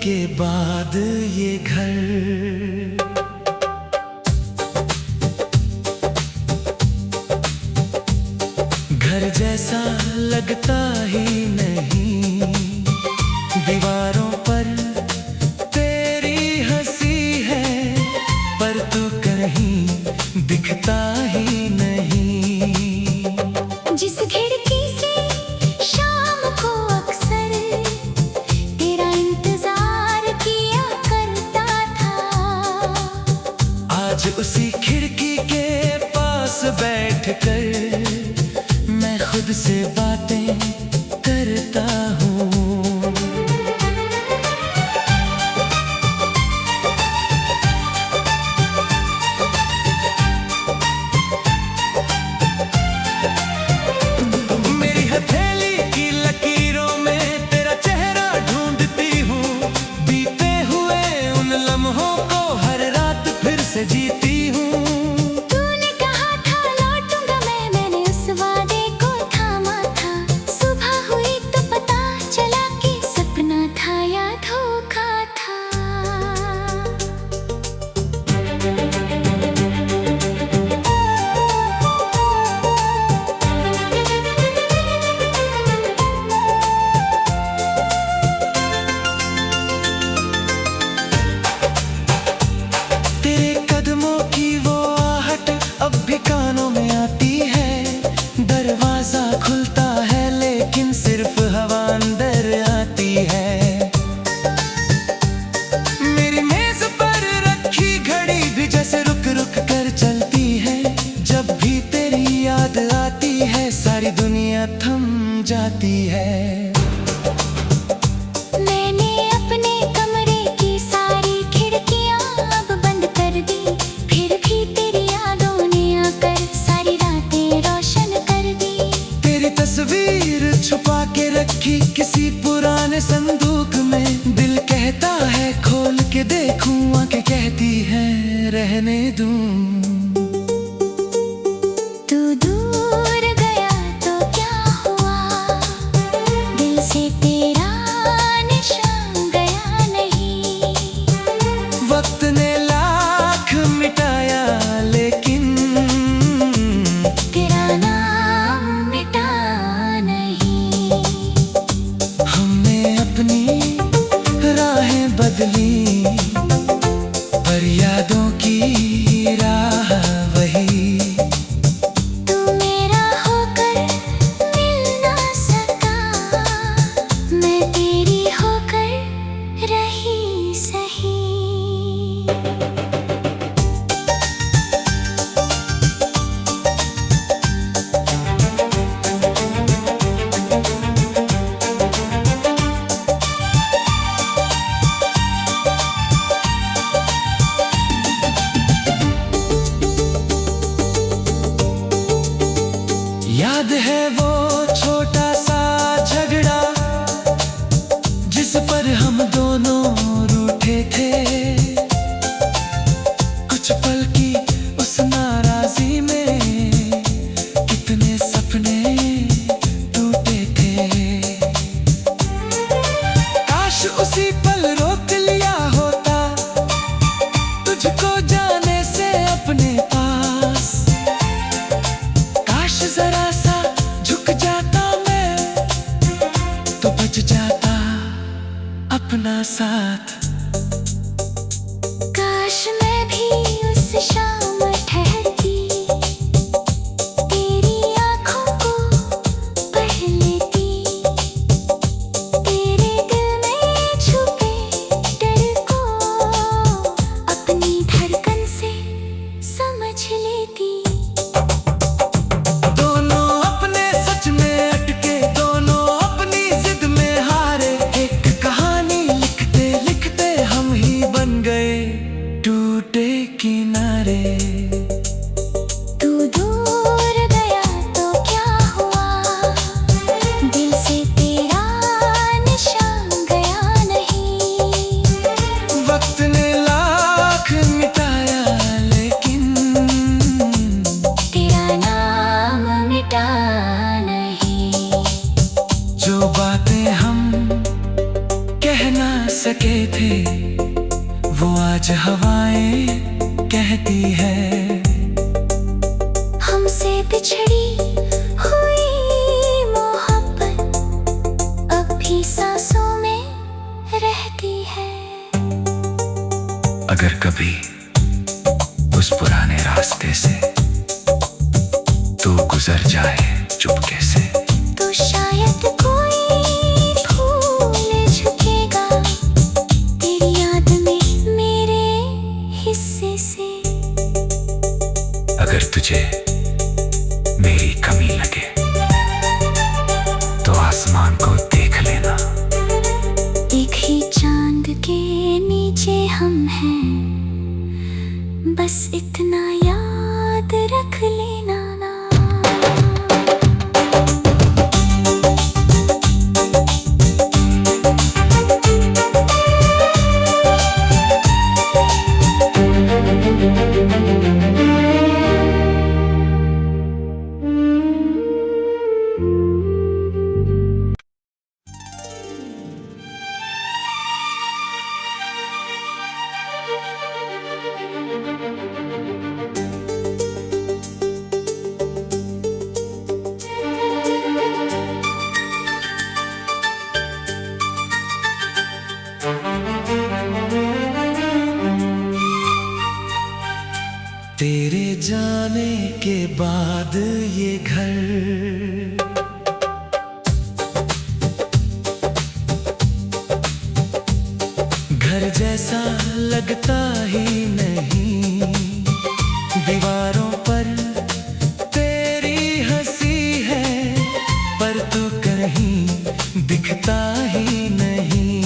के बाद ये घर जैसा लगता ही नहीं। दीवारों पर तेरी हंसी है, पर तू कहीं दिखता ही नहीं। जिस खिड़की से शाम को अक्सर तेरा इंतजार किया करता था, आज उसी खिड़की के पास बैठकर मैं खुद से बातें करता हूँ। मेरी हथेली की लकीरों में तेरा चेहरा ढूंढती हूँ। बीते हुए उन लम्हों को हर रात फिर से जीती हूँ। तूने कहा था लौटूंगा मैंने उस वादे को थामा था। सुबह हुई तो पता चला कि सपना था या धोखा था। तेरे कदमों की वो आहट अब भी कानों में आती है। दरवाजा खुलता है लेकिन सिर्फ हवा अंदर आती है। मेरी मेज पर रखी घड़ी भी जैसे रुक रुक कर चलती है। जब भी तेरी याद आती है सारी दुनिया थम जाती है। मैंने अपने कमरे की सारी खिड़कियां अब बंद कर दी, फिर भी तेरी यादों ने आकर सारी रातें रोशन कर दी। तेरी तस्वीर छुपा के रखी किसी पुराने संदूक में। दिल कहता है खोल के देखूं, आंखें कहती है रहने दूं। तू दूर गया तो क्या हुआ, दिल से तेरा निशान गया नहीं। वक्त ने लाख मिटाया लेकिन तेरा नाम मिटा नहीं। हमने अपनी राहें बदली, पर यादों की राह वही। तू मेरा होकर मिल ना सका, मैं तेरी होकर रही सही। याद है वो छोटा सा झगड़ा जिस पर हम दोनों रूठे थे। कुछ पल की उस नाराजी में कितने सपने टूटे थे। काश उसी पल रोक लिया होता तुझको जाने से अपने पास। काश जरा सा झुक जाता मैं तो बच जाता अपना साथ। काश मैं भी उस शाम ठहरती, तेरी आँखों को पढ़ लेती। तेरे दिल में छुपे डर को अपनी धड़कन से समझ लेती। दोनों अपने सच में अटके, दोनों अपनी जिद में हारे। एक कहानी लिखते लिखते हम ही बन गए टूटे किनारे। तू दूर गया तो क्या हुआ, दिल से तेरा निशान गया नहीं। वक्त ने लाख मिटाया लेकिन बिछड़ी हुई मोहब्बत अब भी सांसों में रहती है। अगर कभी उस पुराने रास्ते से तू गुजर जाए चुपके से, तो शायद कोई फूल झुकेगा तेरी याद में मेरे हिस्से से। अगर तुझे मेरी कमी लगे तो आसमान को देख लेना, एक ही चांद के नीचे हम हैं, बस इतना याद रख लेना ना। तेरे जाने के बाद ये घर घर जैसा लगता ही नहीं। दीवारों पर तेरी हंसी है, पर तू कहीं दिखता ही नहीं।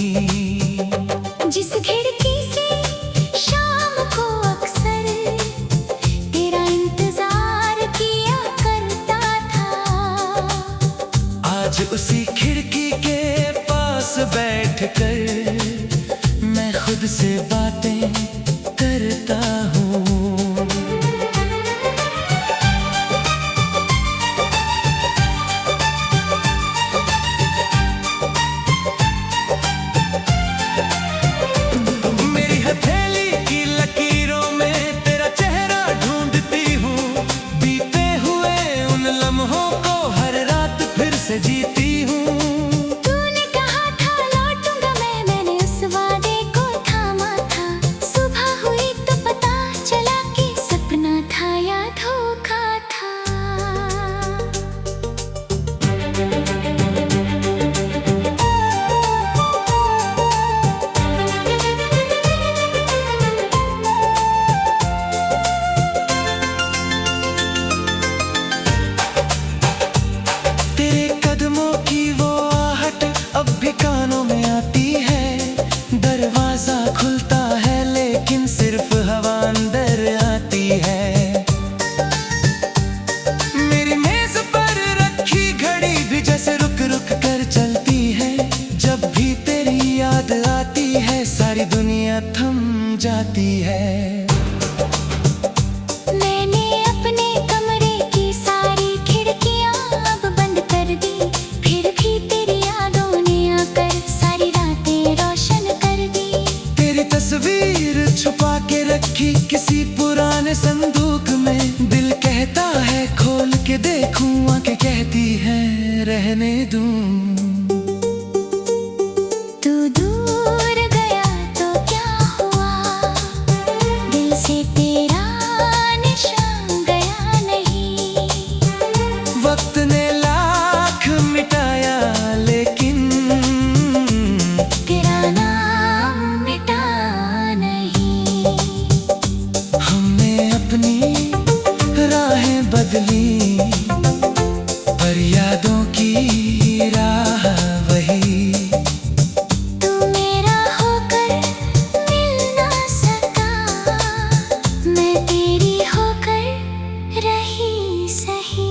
जिस खिड़की से शाम को अक्सर तेरा इंतजार किया करता था, आज उसी खिड़की के पास बैठकर मैं खुद से बातें करता हूँ। मेरी हथेली की लकीरों में तेरा चेहरा ढूंढती हूँ, बीते हुए उन लम्हों को हर रात फिर से जीती हूँ। तूने कहा था लौटूंगा मैंने उस वादे को थामा था। सुबह हुई तो पता चला कि सपना था या धोखा था। तेरे कदमों की वो आहट अब भी कानों में आती है। दरवाजा खुलता है लेकिन सिर्फ हवा अंदर आती है। मेरी मेज पर रखी घड़ी भी जैसे रुक रुक कर चलती है। जब भी तेरी याद आती है सारी दुनिया थम जाती है। मैंने अपने कमरे की सारी खिड़कियां अब बंद कर दी, फिर भी तेरी यादों ने आकर सारी रातें रोशन कर दी। तेरी तस्वीर छुपा के रखी किसी पुराने संदूक में। दिल कहता है खोल के देखूं, आंखें कहती है रहने दूं। तू दूर गया तो क्या हुआ, दिल से तेरा निशान गया नहीं। वक्त ने लाख मिटाया लेकिन तेरा नाम मिटा नहीं। हमने अपनी राहें बदली, पर यादों की राह वही। तू मेरा होकर मिल ना सका, मैं तेरी होकर रही सही।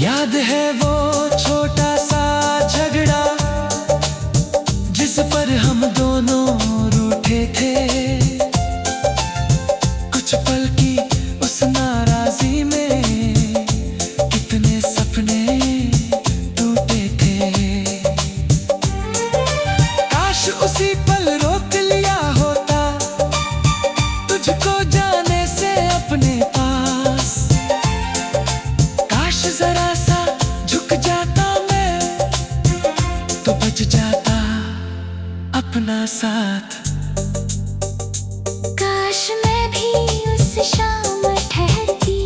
याद है वो छोटा सा झगड़ा जिस पर हम दोनों रूठे बैठे थे, कुछ पल की उस नाराजी में कितने सपने टूटे थे। काश उसी पल रोक लिया होता तुझको जाने से अपने पास। काश जरा सा झुक जाता मैं तो बच जाता अपना साथ। काश मैं भी उस शाम ठहरती,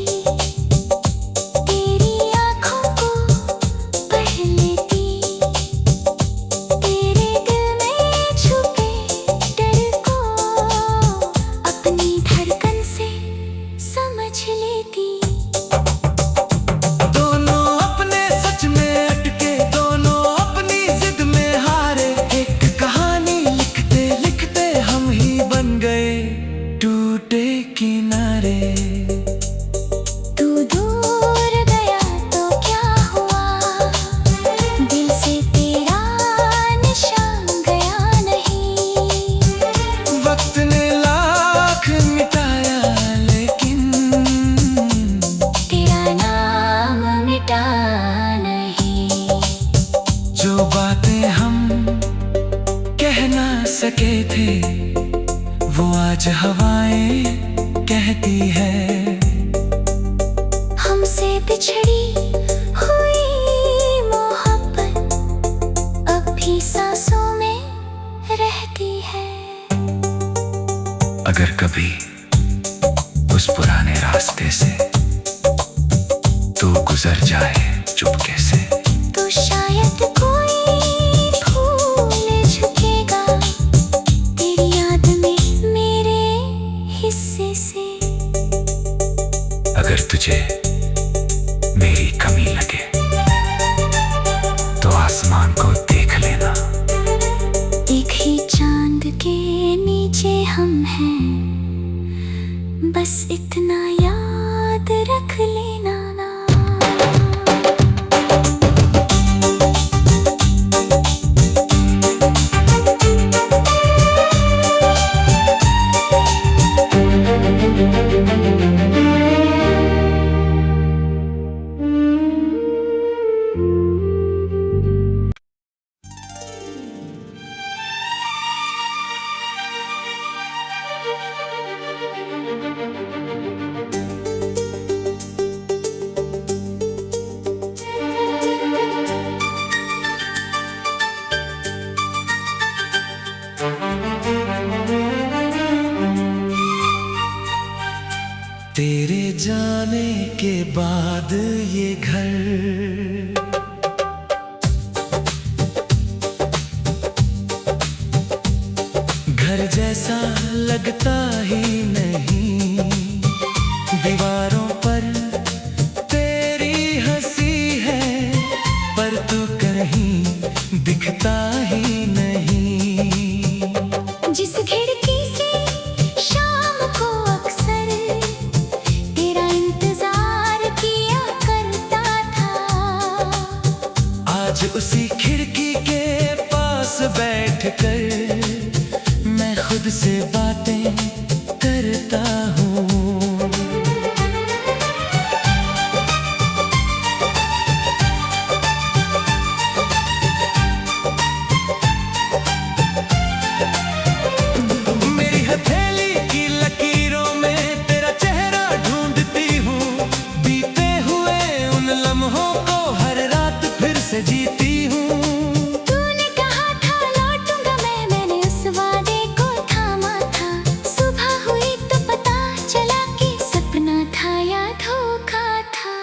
तेरी आँखों को पढ़ लेती, तेरे दिल में छुपे डर को अपनी धड़कन से समझ लेती। दोनों अपने सच में अटके, दोनों अपनी जिद में हारे, एक कहानी लिखते लिखते हम ही बन गए टूटे किनारे। तू दूर गया तो क्या हुआ, दिल से तेरा निशान गया नहीं। वक्त ने लाख मिटाया लेकिन तेरा नाम मिटा नहीं। जो बातें हम कह ना सके थे वो आज हवाएं कहती है। हमसे बिछड़ी हुई मोहब्बत अब भी सांसों में रहती है। अगर कभी उस पुराने रास्ते से तू गुजर जाए चुपके से, तो शायद कोई फूल झुकेगा तेरी याद में मेरे हिस्से से। अगर तुझे मेरी कमी लगे तो आसमान को देख लेना। एक ही चांद के नीचे हम हैं, बस इतना याद रख लेना ना। तेरे जाने के बाद ये घर घर जैसा लगता ही नहीं। दीवारों पर तेरी हंसी है पर तू कहीं दिखता ही नहीं। जिस खिड़की से शाम को अक्सर तेरा इंतजार किया करता था, आज उसी खिड़की के पास बैठकर मैं खुद से बातें करता हूँ। मेरी हथेली की लकीरों में तेरा चेहरा ढूंढती हूँ, बीते हुए उन लम्हों को हर रात फिर से जीती हूँ। तूने कहा था लौटूंगा मैंने उस वादे को थामा था। सुबह हुई तो पता चला कि सपना था या धोखा था।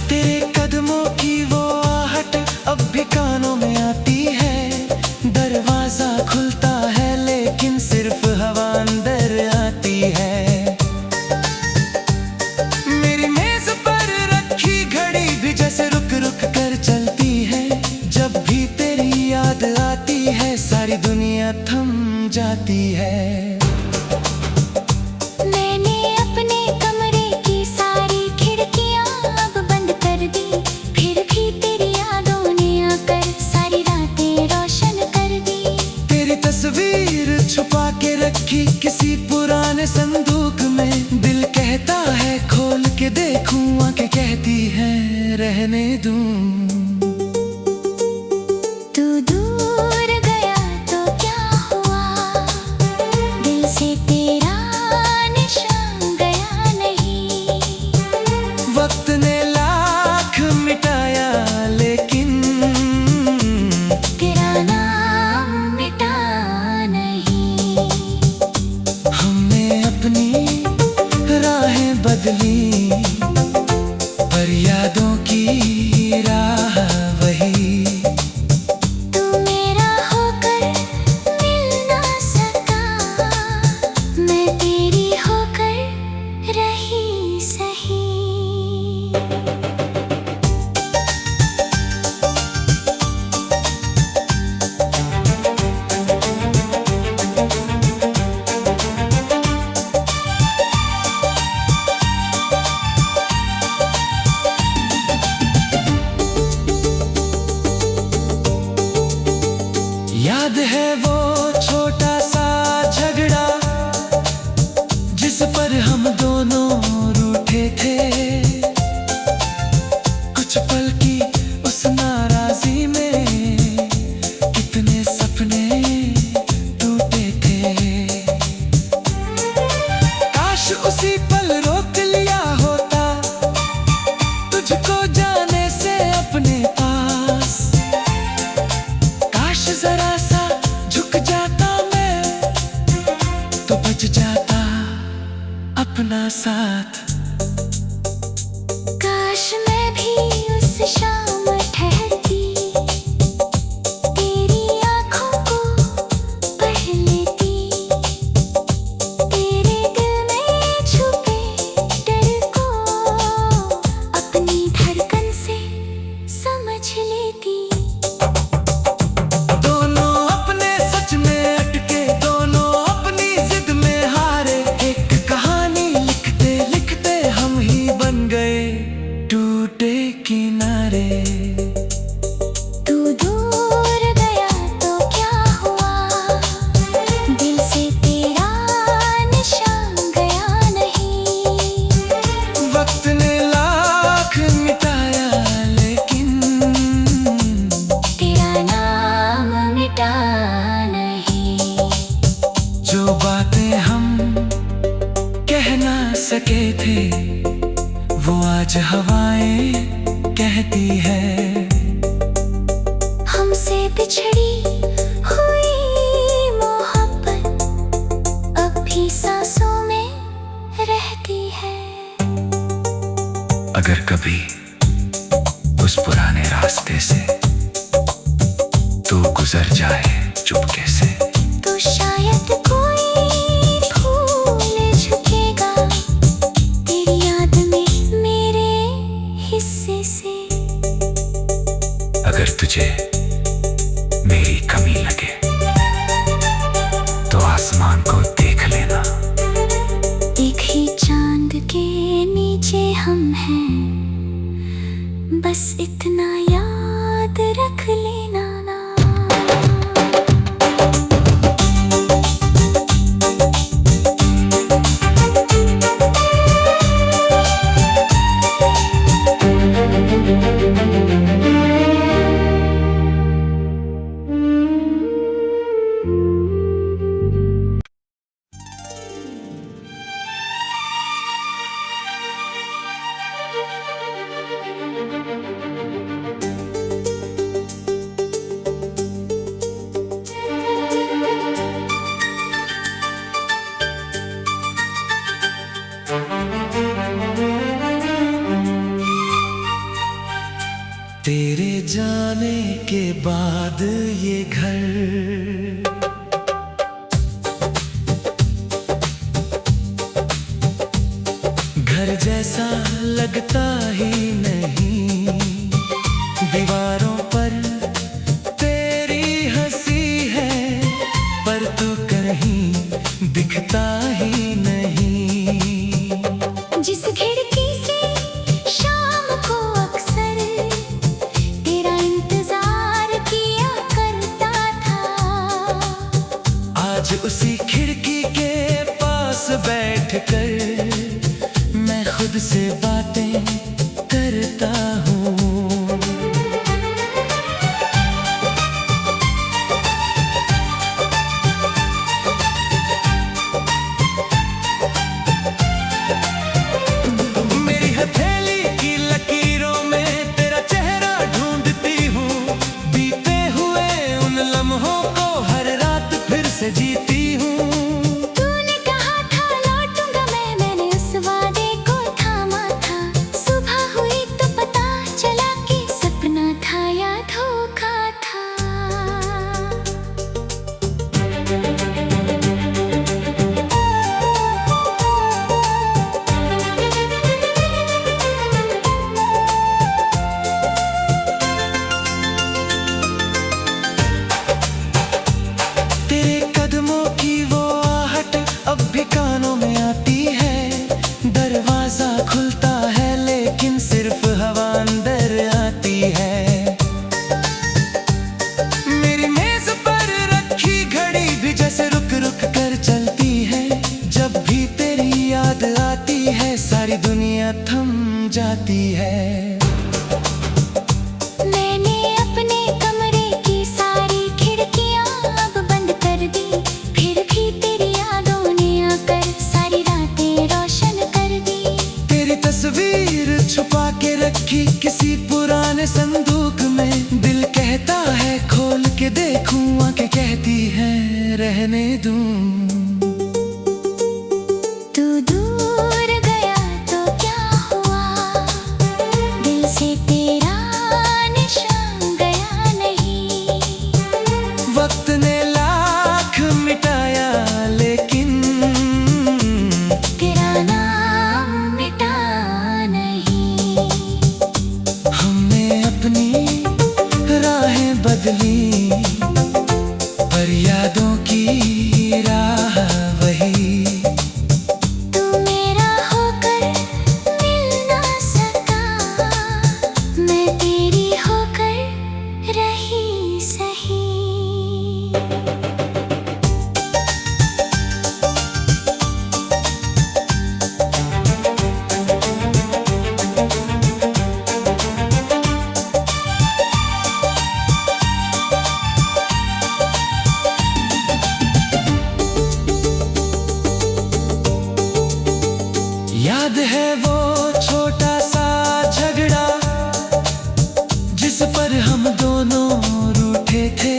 तेरे कदमों की वो आहट अब भी कानों में आती है। दरवाजा खुलता है लेकिन सिर्फ हवा अंदर आती है। मेरी मेज पर रखी घड़ी भी जैसे रुक रुक कर चलती है। जब भी तेरी याद आती है सारी दुनिया दुनिया थम जाती है। मैंने अपने कमरे की सारी खिड़कियां अब बंद कर दी, फिर भी तेरी यादों ने आकर सारी रातें रोशन कर दी। तेरी तस्वीर छुपा के रखी किसी पुराने संदूक में, दिल कहता है खोल के देखूं, आंखें कहती हैं रहने दूं। तू दूर गया तो क्या हुआ, दिल से तेरा निशान गया नहीं। वक्त ने लाख मिटाया लेकिन तेरा नाम मिटा नहीं। हमने अपनी राहें बदली, पर यादों की राह वही। तू मेरा होकर मिल ना सका, मैं तेरी होकर रही सही। याद है वो छोटा सा झगड़ा जिस पर हम दोनों रूठे थे, कुछ पल की उस नाराजी में कितने सपने टूटे थे। काश उसी पल रोक लिया होता तुझको जाने से अपने पास, काश जरा सा झुक जाता मैं तो बच जाता अपना साथ। काश मैं भी उस शाम ठहरती, तेरी आँखों को पढ़ लेती, तेरे दिल में छुपे डर को अपनी धड़कन से समझ लेती। दोनों अपने सच में अटके, दोनों अपनी जिद में हारे, एक कहानी लिखते लिखते हम ही बन गए टूटे किनारे। तू दूर गया तो क्या हुआ, दिल से तेरा निशान गया नहीं। वक्त ने लाख मिटाया लेकिन तेरा नाम मिटा नहीं। जो बातें हम कह ना सके थे वो आज हवाएं कहती है। हमसे बिछड़ी हुई मोहब्बत अब भी सांसों में रहती है। अगर कभी उस पुराने रास्ते से तू गुजर जाए चुपके से, तो शायद कोई फूल झुकेगा तेरी याद में मेरे हिस्से से। अगर तुझे मेरी कमी लगे तो आसमान को देख लेना, एक ही चांद के नीचे हम हैं, बस इतना याद रख लेना ना। तेरे जाने के बाद ये घर घर जैसा लगता ही नहीं। दीवारों पर तेरी हंसी है, आज उसी खिड़की के पास बैठकर मैं खुद से बातें करता हूँ। मेरी हथेली की लकीरों में तेरा चेहरा ढूंढती हूँ, बीते हुए उन लम्हों को हर रात फिर से जीती हूँ। तूने कहा था लौटूंगा मैं, मैंने उस वादे को थामा था। सुबह हुई तो पता चला कि सपना था या धोखा था। तेरे कदमों की वो आहट अब भी कानों में आती है। दरवाजा खुलता है लेकिन सिर्फ हवा अंदर आती है। मेरी मेज पर रखी घड़ी भी जैसे रुक रुक कर चलती है। जब भी तेरी याद आती है सारी दुनिया थम जाती है। मैंने अपने कमरे की सारी खिड़कियां अब बंद कर दी, फिर भी तेरी यादों ने आकर सारी रातें रोशन कर दी। तेरी तस्वीर छुपा के रखी किसी पुराने संदूक में। दिल कहता है खोल के देखूं, आंखें कहती हैं रहने दूं। तू दूर गया तो क्या हुआ, दिल से तेरा निशान गया नहीं। वक्त ने लाख मिटाया लेकिन तेरा नाम मिटा नहीं। हमने अपनी राहें बदली, पर यादों की राह वही। तू मेरा होकर मिल ना सका, मैं तेरी होकर रही सही। याद है वो छोटा सा झगड़ा जिस पर हम दोनों रूठे थे।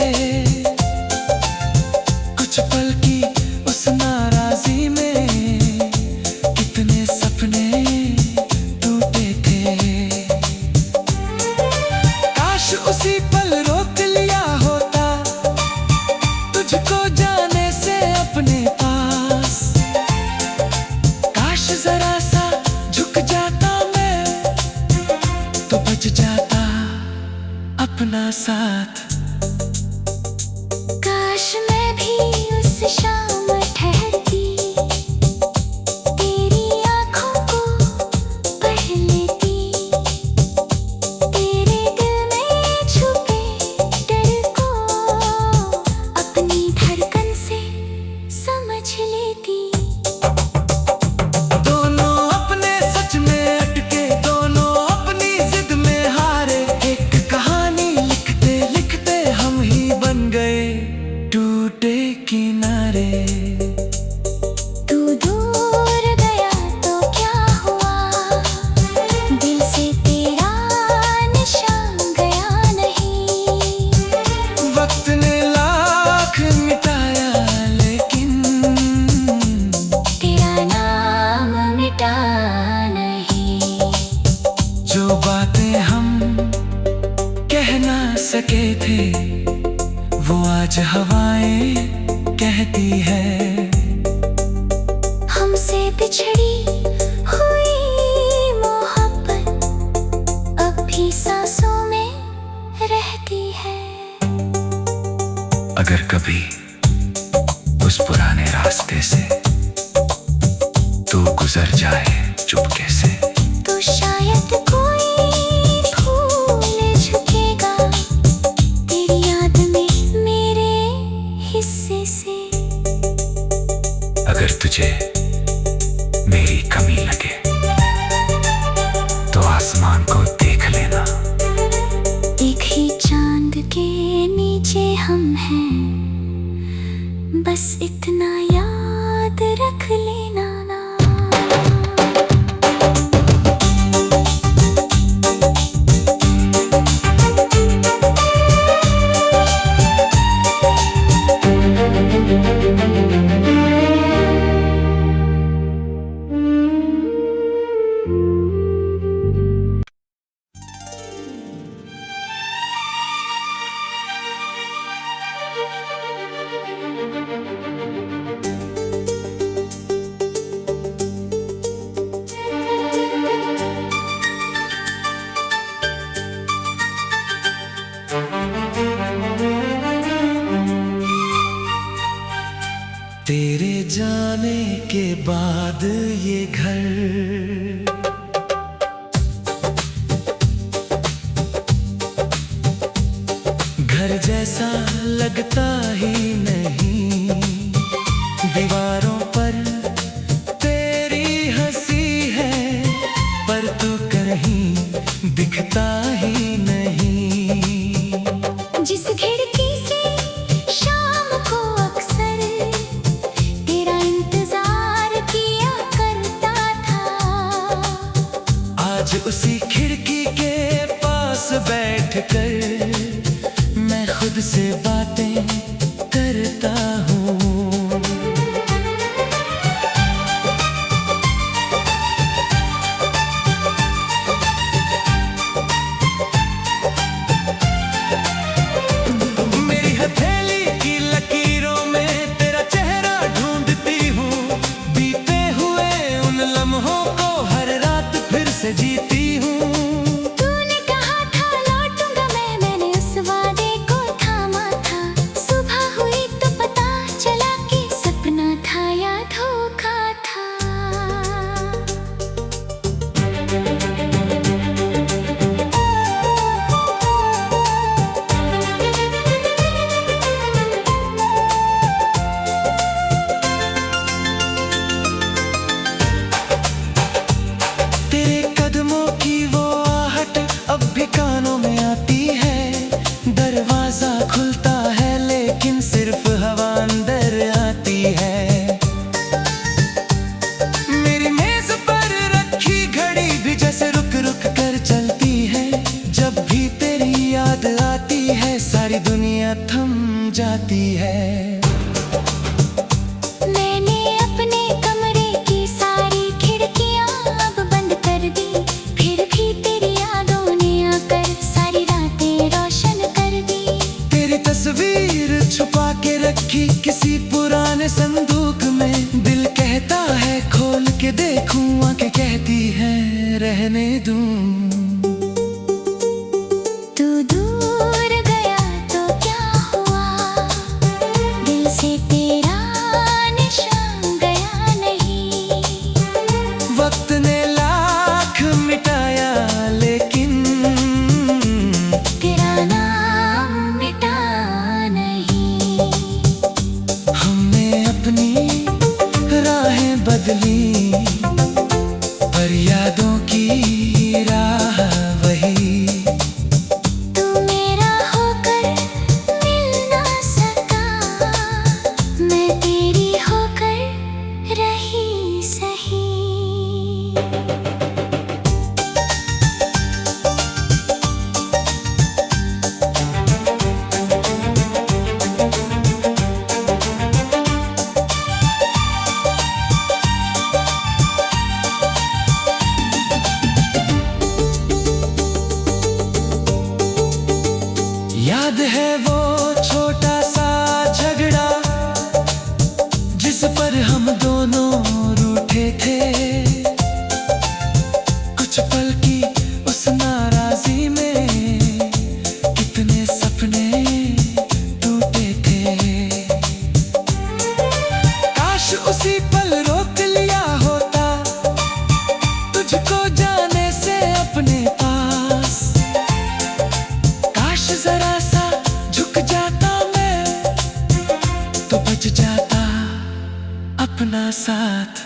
कुछ पल की उस नाराजी में कितने सपने टूटे थे। काश उसी पल रोक लिया होता तुझको जाने से अपने पास। काश जरा सा झुक जाता मैं तो बच जाता अपना साथ। काश मैं भी उस शाम ठहरती, तेरी आँखों को पढ़ लेती। तेरे दिल में छुपे डर को अपनी धड़कन से समझ लेती। दोनों अपने सच में अटके, दोनों अपनी जिद में हारे। एक कहानी लिखते लिखते हम ही बन गए टूटे किनारे। तू दूर गया तो क्या हुआ, दिल से तेरा निशान गया नहीं। वक्त ने लाख मिटाया लेकिन तेरा नाम मिटा नहीं। जो बातें हम कह ना सके थे वो आज हवाएं कहती है। हमसे बिछड़ी हुई मोहब्बत अब भी सांसों में रहती है। अगर कभी उस पुराने रास्ते से तू गुजर जाए चुपके से, तो शायद कोई फूल झुकेगा तेरी याद में मेरे हिस्से से। अगर तुझे मेरी कमी लगे तो आसमान को देख लेना। एक ही चांद के नीचे हम हैं, बस इतना याद रख लेना ना। तेरे जाने के बाद ये घर घर जैसा लगता ही नहीं। दीवारों पर तेरी हंसी है, पर तू कहीं दिखता ही नहीं। जिस खिड़की से शाम को अक्सर तेरा इंतजार किया करता था, आज उसी खिड़की के पास बैठकर मैं खुद से बातें करता हूँ। मेरी हथेली की लकीरों में तेरा चेहरा ढूंढती हूँ, बीते हुए उन लम्हों को हर रात फिर से जीती हूँ। तूने कहा था लौटूंगा मैं, मैंने उस वादे को थामा था। सुबह हुई तो पता चला कि सपना था या धोखा था। तेरे कदमों की वो आहट अब भी कानों में आती है। दरवाजा खुलता है लेकिन सिर्फ हवा अंदर आती है। मेरी मेज पर रखी घड़ी भी जैसे रुक रुक कर चलती है। जब भी तेरी याद आती है सारी दुनिया थम जाती है। मैंने अपने कमरे की सारी खिड़कियां अब बंद कर दी, फिर भी तेरी यादों ने आकर सारी रातें रोशन कर दी। तेरी तस्वीर छुपा के रखी किसी पुराने संदूक में। दिल कहता है खोल के देखूं, आंखें कहती हैं रहने दूं। तू दूर गया तो क्या हुआ, दिल से तेरा निशान गया नहीं। वक्त ने लाख मिटाया लेकिन तेरा नाम मिटा नहीं। हमने अपनी राहें बदली, पर यादों की राह वही। तू मेरा होकर मिल ना सका, मैं तेरी होकर रही सही। याद है वो छोटा सा झगड़ा जिस पर हम दोनों रूठे थे। कुछ पल की उस नाराजी में कितने सपने टूटे थे। काश उसी पल रोक लिया होता तुझको जाने से अपने पास। काश जरा सा झुक जाता मैं तो बच जाता अपना साथ।